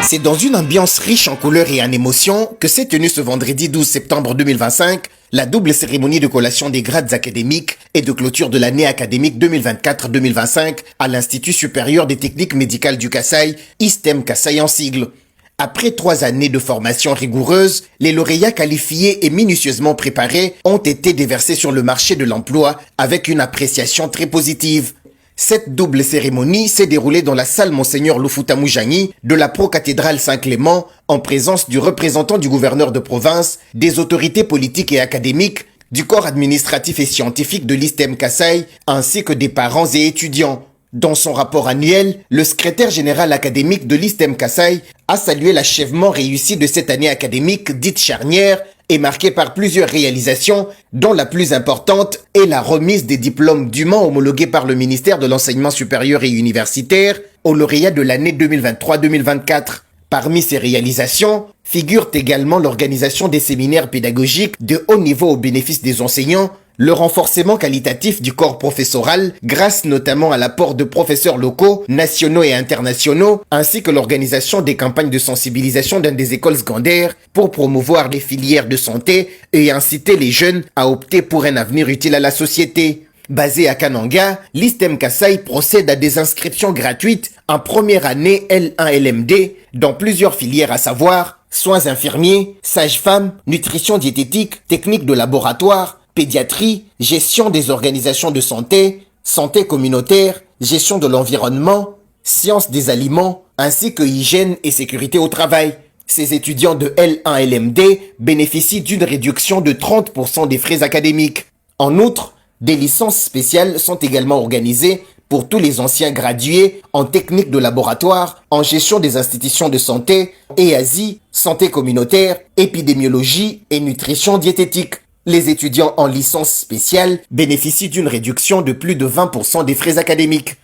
C'est dans une ambiance riche en couleurs et en émotions que s'est tenue ce vendredi 12 septembre 2025 la double cérémonie de collation des grades académiques et de clôture de l'année académique 2024-2025 à l'Institut supérieur des techniques médicales du Kasaï, ISTEM Kasaï en sigle. Après 3 années de formation rigoureuse, les lauréats qualifiés et minutieusement préparés ont été déversés sur le marché de l'emploi avec une appréciation très positive. Cette double cérémonie s'est déroulée dans la salle Monseigneur Lufuta Mujani de la pro-cathédrale Saint-Clément en présence du représentant du gouverneur de province, des autorités politiques et académiques, du corps administratif et scientifique de l'ISTEM Kasaï ainsi que des parents et étudiants. Dans son rapport annuel, le secrétaire général académique de l'ISTEM Kasaï a salué l'achèvement réussi de cette année académique dite charnière et marquée par plusieurs réalisations, dont la plus importante est la remise des diplômes dûment homologués par le ministère de l'Enseignement supérieur et universitaire aux lauréats de l'année 2023-2024. Parmi ces réalisations figurent également l'organisation des séminaires pédagogiques de haut niveau au bénéfice des enseignants, le renforcement qualitatif du corps professoral grâce notamment à l'apport de professeurs locaux, nationaux et internationaux, ainsi que l'organisation des campagnes de sensibilisation dans des écoles secondaires pour promouvoir les filières de santé et inciter les jeunes à opter pour un avenir utile à la société. Basé à Kananga, l'ISTEM Kasaï procède à des inscriptions gratuites en première année L1-LMD dans plusieurs filières à savoir soins infirmiers, sages-femmes, nutrition diététique, techniques de laboratoire, pédiatrie, gestion des organisations de santé, santé communautaire, gestion de l'environnement, sciences des aliments, ainsi que hygiène et sécurité au travail. Ces étudiants de L1-LMD bénéficient d'une réduction de 30% des frais académiques. En outre, des licences spéciales sont également organisées pour tous les anciens gradués en technique de laboratoire, en gestion des institutions de santé, EASI, santé communautaire, épidémiologie et nutrition diététique. Les étudiants en licence spéciale bénéficient d'une réduction de plus de 20% des frais académiques.